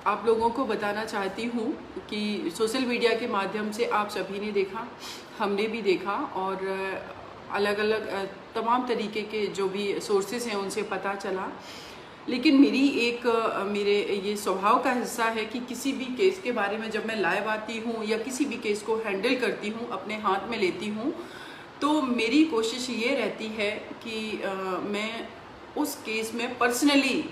आप लोगों को बताना चाहती हूँ कि सोशल मीडिया के माध्यम से आप सभी ने देखा, हमने भी देखा और अलग अलग तमाम तरीके के जो भी सोर्सेस हैं उनसे पता चला। लेकिन मेरे ये स्वभाव का हिस्सा है कि किसी भी केस के बारे में जब मैं लाइव आती हूँ या किसी भी केस को हैंडल करती हूँ, अपने हाथ में लेती हूँ, तो मेरी कोशिश ये रहती है कि मैं उस केस में पर्सनली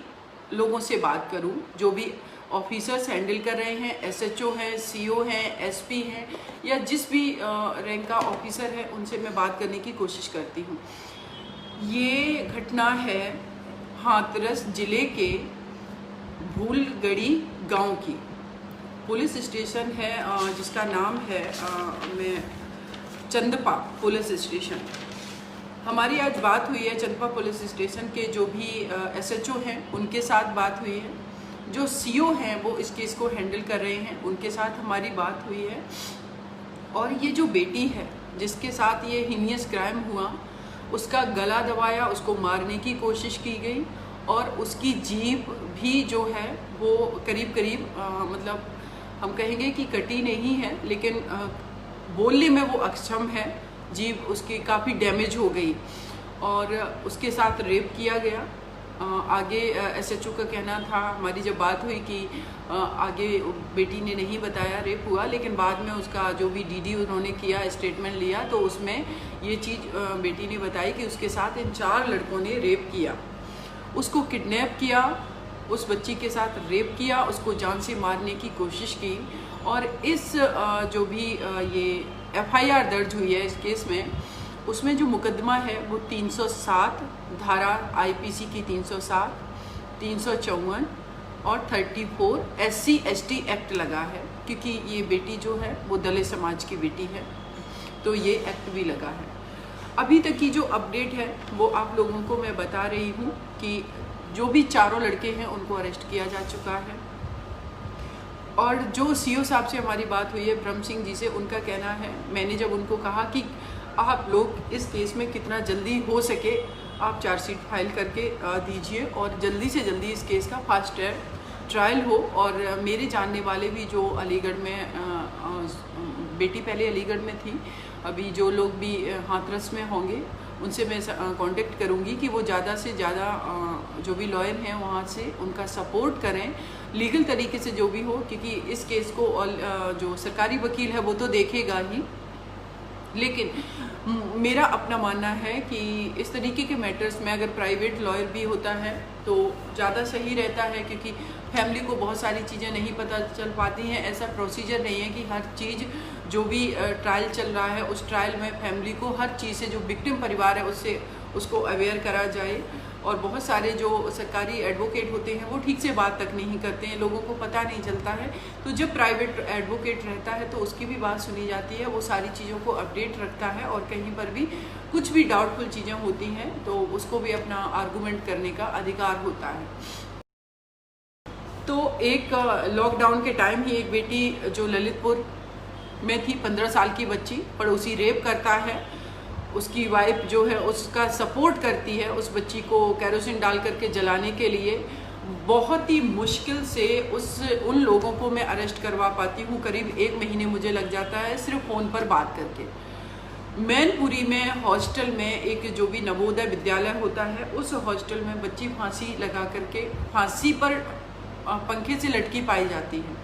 लोगों से बात करूं, जो भी ऑफिसर्स हैंडल कर रहे हैं, एसएचओ हैं, सीओ हैं, एसपी हैं या जिस भी रैंक का ऑफिसर है उनसे मैं बात करने की कोशिश करती हूं। ये घटना है हाथरस जिले के भूलगढ़ी गांव की। पुलिस स्टेशन है जिसका नाम है चंदपा पुलिस स्टेशन। हमारी आज बात हुई है चंदपा पुलिस स्टेशन के जो भी एसएचओ हैं उनके साथ बात हुई है, जो सीओ हैं वो इस केस को हैंडल कर रहे हैं उनके साथ हमारी बात हुई है। और ये जो बेटी है जिसके साथ ये हीनियस क्राइम हुआ, उसका गला दबाया, उसको मारने की कोशिश की गई और उसकी जीभ भी जो है वो करीब करीब मतलब हम कहेंगे कि कटी नहीं है, लेकिन बोलने में वो अक्षम है। जीभ उसकी काफ़ी डैमेज हो गई और उसके साथ रेप किया गया। आगे एसएचओ का कहना था, हमारी जब बात हुई कि आगे बेटी ने नहीं बताया रेप हुआ, लेकिन बाद में उसका जो भी डीडी उन्होंने किया, स्टेटमेंट लिया, तो उसमें ये चीज़ बेटी ने बताई कि उसके साथ इन 4 लड़कों ने रेप किया, उसको किडनैप किया, उस बच्ची के साथ रेप किया, उसको जान से मारने की कोशिश की। और इस जो भी ये एफआईआर दर्ज हुई है इस केस में, उसमें जो मुकदमा है वो 307 धारा आईपीसी की 307, 354 और 34 SC ST एक्ट लगा है, क्योंकि ये बेटी जो है वो दलित समाज की बेटी है, तो ये एक्ट भी लगा है। अभी तक की जो अपडेट है वो आप लोगों को मैं बता रही हूँ कि जो भी 4 लड़के हैं उनको अरेस्ट किया जा चुका है। और जो सीओ साहब से हमारी बात हुई है, ब्रह्म सिंह जी से, उनका कहना है, मैंने जब उनको कहा कि आप लोग इस केस में कितना जल्दी हो सके आप चार्जशीट फाइल करके दीजिए और जल्दी से जल्दी इस केस का फास्ट ट्रायल हो। और मेरे जानने वाले भी जो अलीगढ़ में बेटी पहले अलीगढ़ में थी, अभी जो लोग भी हाथरस में होंगे उनसे मैं कांटेक्ट करूंगी कि वो ज़्यादा से ज़्यादा जो भी लॉयर हैं वहाँ से उनका सपोर्ट करें लीगल तरीके से जो भी हो, क्योंकि इस केस को जो सरकारी वकील है वो तो देखेगा ही, लेकिन मेरा अपना मानना है कि इस तरीके के मैटर्स में अगर प्राइवेट लॉयर भी होता है तो ज़्यादा सही रहता है, क्योंकि फैमिली को बहुत सारी चीज़ें नहीं पता चल पाती हैं। ऐसा प्रोसीजर नहीं है कि हर चीज़ जो भी ट्रायल चल रहा है उस ट्रायल में फैमिली को हर चीज़ से, जो विक्टिम परिवार है उससे उसको अवेयर करा जाए। और बहुत सारे जो सरकारी एडवोकेट होते हैं वो ठीक से बात तक नहीं करते हैं, लोगों को पता नहीं चलता है। तो जब प्राइवेट एडवोकेट रहता है तो उसकी भी बात सुनी जाती है, वो सारी चीज़ों को अपडेट रखता है और कहीं पर भी कुछ भी डाउटफुल चीज़ें होती हैं तो उसको भी अपना आर्गूमेंट करने का अधिकार होता है। तो एक लॉकडाउन के टाइम ही एक बेटी जो ललितपुर में थी, 15 साल की बच्ची, पड़ोसी रेप करता है, उसकी वाइफ जो है उसका सपोर्ट करती है उस बच्ची को कैरोसिन डाल करके जलाने के लिए। बहुत ही मुश्किल से उन लोगों को मैं अरेस्ट करवा पाती हूँ, करीब 1 महीने मुझे लग जाता है सिर्फ फ़ोन पर बात करके। मैनपुरी में हॉस्टल में एक जो भी नवोदय विद्यालय होता है उस हॉस्टल में बच्ची फांसी लगा करके फांसी पर पंखे से लटकी पाई जाती है।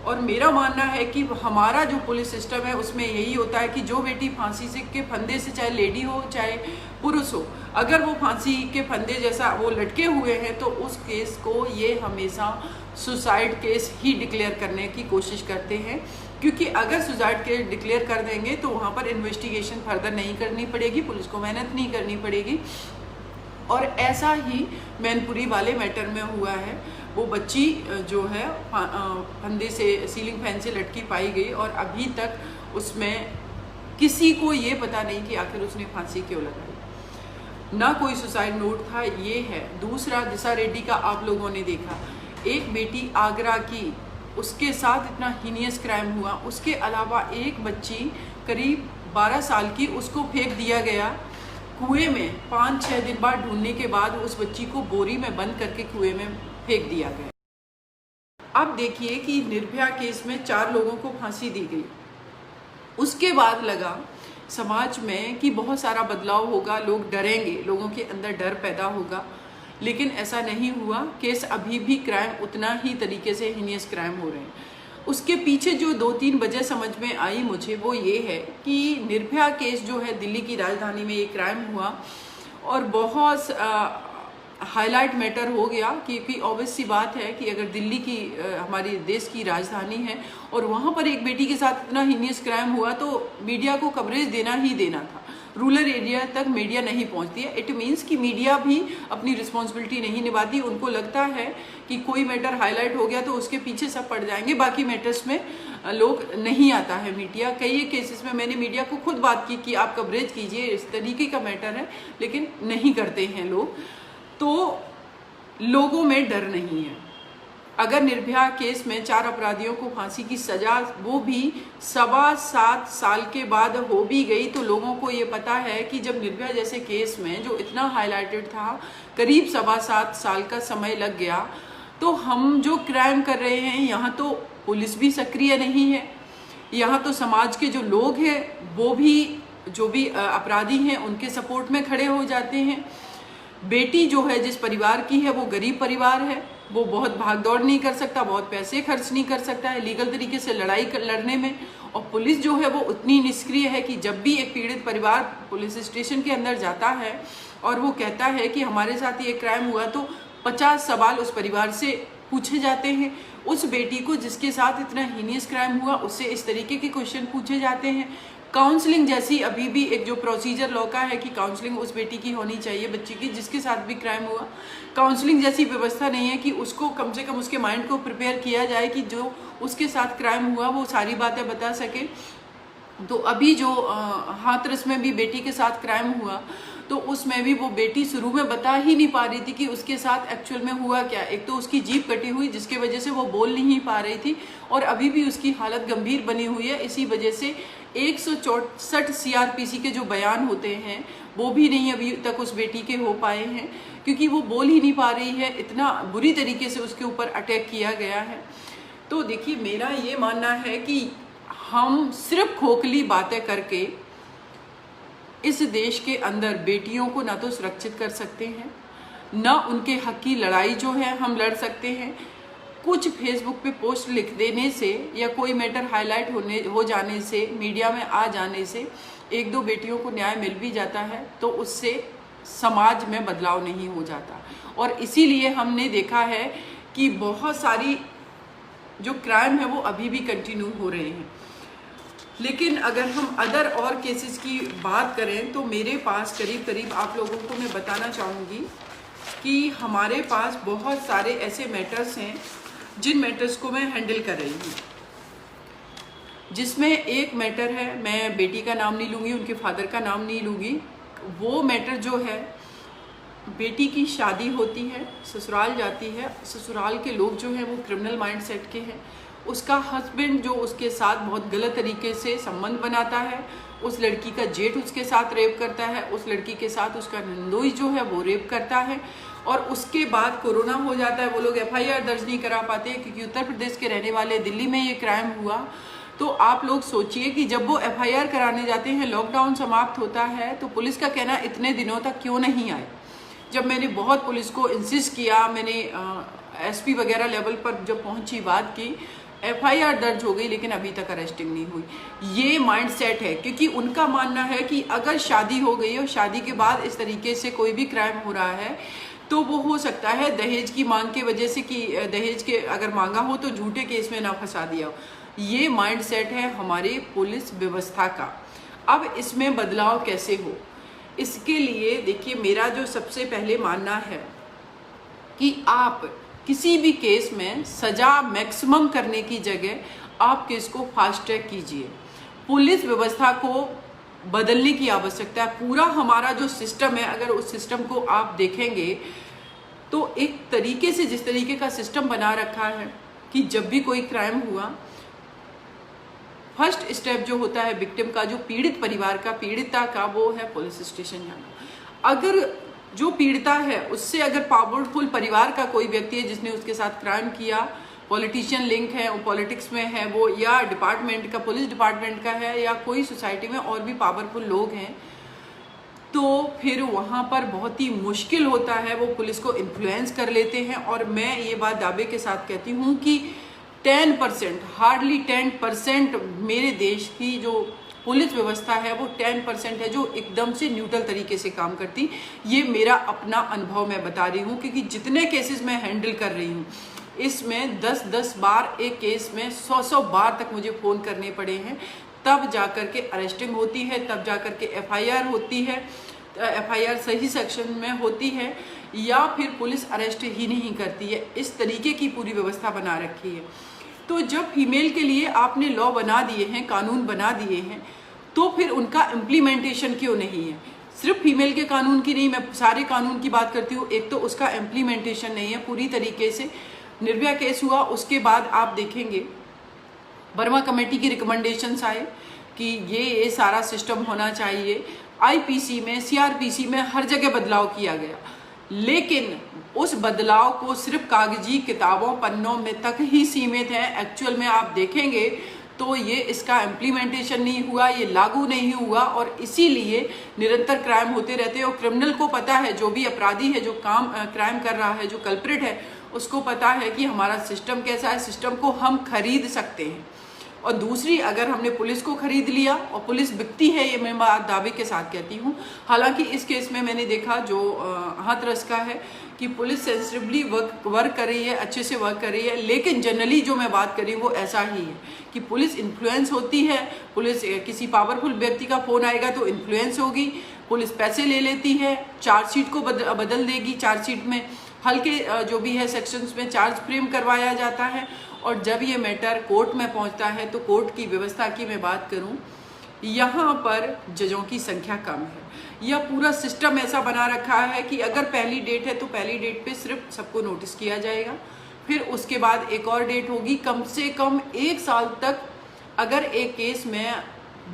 और मेरा मानना है कि हमारा जो पुलिस सिस्टम है उसमें यही होता है कि जो बेटी फांसी से के फंदे से, चाहे लेडी हो चाहे पुरुष हो, अगर वो फांसी के फंदे जैसा वो लटके हुए हैं तो उस केस को ये हमेशा सुसाइड केस ही डिक्लेयर करने की कोशिश करते हैं, क्योंकि अगर सुसाइड केस डिक्लेयर कर देंगे तो वहाँ पर इन्वेस्टिगेशन फर्दर नहीं करनी पड़ेगी, पुलिस को मेहनत नहीं करनी पड़ेगी। और ऐसा ही मैनपुरी वाले मैटर में हुआ है। वो बच्ची जो है फंदे से, सीलिंग फैन से लटकी पाई गई और अभी तक उसमें किसी को ये पता नहीं कि आखिर उसने फांसी क्यों लगाई, ना कोई सुसाइड नोट था। ये है। दूसरा, दिशा रेड्डी का आप लोगों ने देखा, एक बेटी आगरा की, उसके साथ इतना हीनियस क्राइम हुआ। उसके अलावा एक बच्ची करीब 12 साल की, उसको फेंक दिया गया कुएं में। 5-6 दिन बाद ढूंढने के बाद उस बच्ची को बोरी में बंद करके कुएं में फेंक दिया गया। अब देखिए कि निर्भया केस में 4 लोगों को फांसी दी गई। उसके बाद लगा समाज में कि बहुत सारा बदलाव होगा, लोग डरेंगे, लोगों के अंदर डर पैदा होगा, लेकिन ऐसा नहीं हुआ। केस अभी भी क्राइम उतना ही तरीके से हीनियस क्राइम हो रहे हैं। उसके पीछे जो 2-3 वजह समझ में आई मुझे, वो ये है कि निर्भया केस जो है दिल्ली की राजधानी में ये क्राइम हुआ और बहुत हाईलाइट मैटर हो गया, क्योंकि ऑब्वियस सी बात है कि अगर दिल्ली की हमारी देश की राजधानी है और वहाँ पर एक बेटी के साथ इतना हीनियस क्राइम हुआ तो मीडिया को कवरेज देना ही देना था। रूरल एरिया तक मीडिया नहीं पहुंचती है। इट मीन्स कि मीडिया भी अपनी रिस्पॉन्सिबिलिटी नहीं निभाती। उनको लगता है कि कोई मैटर हाईलाइट हो गया तो उसके पीछे सब पड़ जाएंगे, बाकी मैटर्स में लोग नहीं आता है मीडिया। कई केसेस में मैंने मीडिया को खुद बात की कि आप कवरेज कीजिए, इस तरीके का मैटर है, लेकिन नहीं करते हैं लोग। तो लोगों में डर नहीं है। अगर निर्भया केस में 4 अपराधियों को फांसी की सजा वो भी 7.25 साल के बाद हो भी गई, तो लोगों को ये पता है कि जब निर्भया जैसे केस में जो इतना हाईलाइटेड था, करीब 7.25 साल का समय लग गया, तो हम जो क्राइम कर रहे हैं यहाँ तो पुलिस भी सक्रिय नहीं है, यहाँ तो समाज के जो लोग हैं वो भी, जो भी अपराधी हैं उनके सपोर्ट में खड़े हो जाते हैं। बेटी जो है जिस परिवार की है वो गरीब परिवार है, वो बहुत भागदौड़ नहीं कर सकता, बहुत पैसे खर्च नहीं कर सकता है लीगल तरीके से लड़ाई लड़ने में। और पुलिस जो है वो उतनी निष्क्रिय है कि जब भी एक पीड़ित परिवार पुलिस स्टेशन के अंदर जाता है और वो कहता है कि हमारे साथ ये क्राइम हुआ, तो 50 सवाल उस परिवार से पूछे जाते हैं। उस बेटी को जिसके साथ इतना हीनियस क्राइम हुआ उससे इस तरीके के क्वेश्चन पूछे जाते हैं। काउंसलिंग जैसी अभी भी एक जो प्रोसीजर लॉ का है कि काउंसलिंग उस बेटी की होनी चाहिए, बच्ची की जिसके साथ भी क्राइम हुआ, काउंसलिंग जैसी व्यवस्था नहीं है कि उसको कम से कम उसके माइंड को प्रिपेयर किया जाए कि जो उसके साथ क्राइम हुआ वो सारी बातें बता सके। तो अभी जो हाथरस में भी बेटी के साथ क्राइम हुआ, तो उसमें भी वो बेटी शुरू में बता ही नहीं पा रही थी कि उसके साथ एक्चुअल में हुआ क्या। एक तो उसकी जीभ कटी हुई जिसकी वजह से वो बोल नहीं पा रही थी, और अभी भी उसकी हालत गंभीर बनी हुई है। इसी वजह से 164 CRPC के जो बयान होते हैं वो भी नहीं अभी तक उस बेटी के हो पाए हैं, क्योंकि वो बोल ही नहीं पा रही है, इतना बुरी तरीके से उसके ऊपर अटैक किया गया है। तो देखिए, मेरा ये मानना है कि हम सिर्फ खोखली बातें करके इस देश के अंदर बेटियों को ना तो सुरक्षित कर सकते हैं, ना उनके हक की लड़ाई जो है हम लड़ सकते हैं। कुछ फेसबुक पे पोस्ट लिख देने से या कोई मैटर हाईलाइट हो जाने से, मीडिया में आ जाने से 1-2 बेटियों को न्याय मिल भी जाता है, तो उससे समाज में बदलाव नहीं हो जाता। और इसीलिए हमने देखा है कि बहुत सारी जो क्राइम है वो अभी भी कंटिन्यू हो रहे हैं। लेकिन अगर हम अदर और केसेस की बात करें तो मेरे पास करीब आप लोगों को मैं बताना चाहूँगी कि हमारे पास बहुत सारे ऐसे मैटर्स हैं जिन मैटर्स को मैं हैंडल कर रही हूँ, जिसमें एक मैटर है, मैं बेटी का नाम नहीं लूँगी, उनके फादर का नाम नहीं लूँगी। वो मैटर जो है, बेटी की शादी होती है, ससुराल जाती है, ससुराल के लोग जो हैं वो क्रिमिनल माइंडसेट के हैं। उसका हस्बैंड जो उसके साथ बहुत गलत तरीके से संबंध बनाता है, उस लड़की का जेठ उसके साथ रेप करता है, उस लड़की के साथ उसका नंदोई जो है वो रेप करता है। और उसके बाद कोरोना हो जाता है, वो लोग FIR दर्ज नहीं करा पाते क्योंकि उत्तर प्रदेश के रहने वाले, दिल्ली में ये क्राइम हुआ। तो आप लोग सोचिए कि जब वो FIR कराने जाते हैं, लॉकडाउन समाप्त होता है, तो पुलिस का कहना इतने दिनों तक क्यों नहीं आए। जब मैंने बहुत पुलिस को इंसिस्ट किया, मैंने SP वगैरह लेवल पर जब पहुंची, बात की, FIR दर्ज हो गई लेकिन अभी तक अरेस्टिंग नहीं हुई। ये माइंडसेट है, क्योंकि उनका मानना है कि अगर शादी हो गई और शादी के बाद इस तरीके से कोई भी क्राइम हो रहा है तो वो हो सकता है दहेज की मांग के वजह से, कि दहेज के अगर मांगा हो तो झूठे केस में ना फंसा दिया हो। ये माइंडसेट है हमारी पुलिस व्यवस्था का। अब इसमें बदलाव कैसे हो, इसके लिए देखिए, मेरा जो सबसे पहले मानना है कि आप किसी भी केस में सजा मैक्सिमम करने की जगह आप केस को फास्ट ट्रैक कीजिए। पुलिस व्यवस्था को बदलने की आवश्यकता है। पूरा हमारा जो सिस्टम है, अगर उस सिस्टम को आप देखेंगे तो एक तरीके से, जिस तरीके का सिस्टम बना रखा है कि जब भी कोई क्राइम हुआ, फर्स्ट स्टेप जो होता है विक्टिम का, जो पीड़ित परिवार का, पीड़िता का, वो है पुलिस स्टेशन जाना। अगर जो पीड़िता है उससे अगर पावरफुल परिवार का कोई व्यक्ति है जिसने उसके साथ क्राइम किया, पॉलिटिशियन लिंक है, वो पॉलिटिक्स में है वो, या डिपार्टमेंट का, पुलिस डिपार्टमेंट का है, या कोई सोसाइटी में और भी पावरफुल लोग हैं, तो फिर वहाँ पर बहुत ही मुश्किल होता है, वो पुलिस को इन्फ्लुएंस कर लेते हैं। और मैं ये बात दावे के साथ कहती हूँ कि 10%, हार्डली 10% मेरे देश की जो पुलिस व्यवस्था है वो 10% है जो एकदम से न्यूट्रल तरीके से काम करती। ये मेरा अपना अनुभव मैं बता रही हूँ, क्योंकि जितने केसेस मैं हैंडल कर रही हूँ इसमें 10-10 बार एक केस में 100-100 बार तक मुझे फ़ोन करने पड़े हैं, तब जाकर के अरेस्टिंग होती है, तब जाकर के एफआईआर होती है, एफआईआर सही सेक्शन में होती है, या फिर पुलिस अरेस्ट ही नहीं करती है। इस तरीके की पूरी व्यवस्था बना रखी है। तो जब फीमेल के लिए आपने लॉ बना दिए हैं, कानून बना दिए हैं, तो फिर उनका इम्प्लीमेंटेशन क्यों नहीं है? सिर्फ फीमेल के कानून की नहीं, मैं सारे कानून की बात करती हूँ। एक तो उसका इम्प्लीमेंटेशन नहीं है पूरी तरीके से। निर्भया केस हुआ, उसके बाद आप देखेंगे वर्मा कमेटी की रिकमेंडेशंस आए कि ये सारा सिस्टम होना चाहिए। आईपीसी में, सीआरपीसी में हर जगह बदलाव किया गया, लेकिन उस बदलाव को सिर्फ कागजी किताबों, पन्नों में तक ही सीमित है। एक्चुअल में आप देखेंगे तो ये इसका इम्प्लीमेंटेशन नहीं हुआ, ये लागू नहीं हुआ, और इसीलिए निरंतर क्राइम होते रहते हैं। और क्रिमिनल को पता है, जो भी अपराधी है, जो क्राइम कर रहा है, जो कल्प्रिट है, उसको पता है कि हमारा सिस्टम कैसा है, सिस्टम को हम खरीद सकते हैं। और दूसरी, अगर हमने पुलिस को खरीद लिया, और पुलिस बिकती है, ये मैं बात दावे के साथ कहती हूँ। हालांकि इस केस में मैंने देखा जो हाथरस का है कि पुलिस सेंसिटिवली वर्क कर रही है, अच्छे से वर्क कर रही है, लेकिन जनरली जो मैं बात कर रही हूँ वो ऐसा ही है कि पुलिस इन्फ्लुएंस होती है। पुलिस, किसी पावरफुल व्यक्ति का फ़ोन आएगा तो इन्फ्लुएंस होगी, पुलिस पैसे ले लेती है, चार्जशीट को बदल देगी, चार्जशीट में हल्के जो भी है सेक्शंस में चार्ज फ्रेम करवाया जाता है, और जब ये मैटर कोर्ट में पहुंचता है तो कोर्ट की व्यवस्था की मैं बात करूं, यहाँ पर जजों की संख्या कम है। यह पूरा सिस्टम ऐसा बना रखा है कि अगर पहली डेट है तो पहली डेट पे सिर्फ सबको नोटिस किया जाएगा, फिर उसके बाद एक और डेट होगी। कम से कम 1 साल तक अगर एक केस में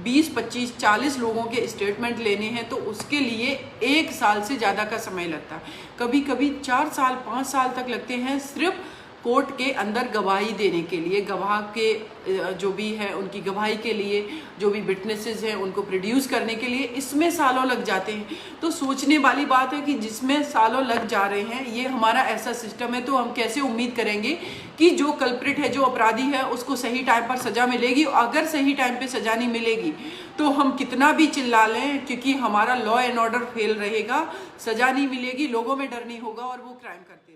20, 25, 40 लोगों के स्टेटमेंट लेने हैं तो उसके लिए 1 साल से ज़्यादा का समय लगता है। कभी कभी 4 साल, 5 साल तक लगते हैं सिर्फ कोर्ट के अंदर गवाही देने के लिए, गवाह के जो भी है उनकी गवाही के लिए, जो भी विटनेसेस हैं उनको प्रोड्यूस करने के लिए, इसमें सालों लग जाते हैं। तो सोचने वाली बात है कि जिसमें सालों लग जा रहे हैं, ये हमारा ऐसा सिस्टम है, तो हम कैसे उम्मीद करेंगे कि जो कल्प्रिट है, जो अपराधी है, उसको सही टाइम पर सजा मिलेगी। अगर सही टाइम पर सजा नहीं मिलेगी तो हम कितना भी चिल्ला लें, क्योंकि हमारा लॉ एंड ऑर्डर फेल रहेगा, सजा नहीं मिलेगी, लोगों में डर नहीं होगा और वो क्राइम करते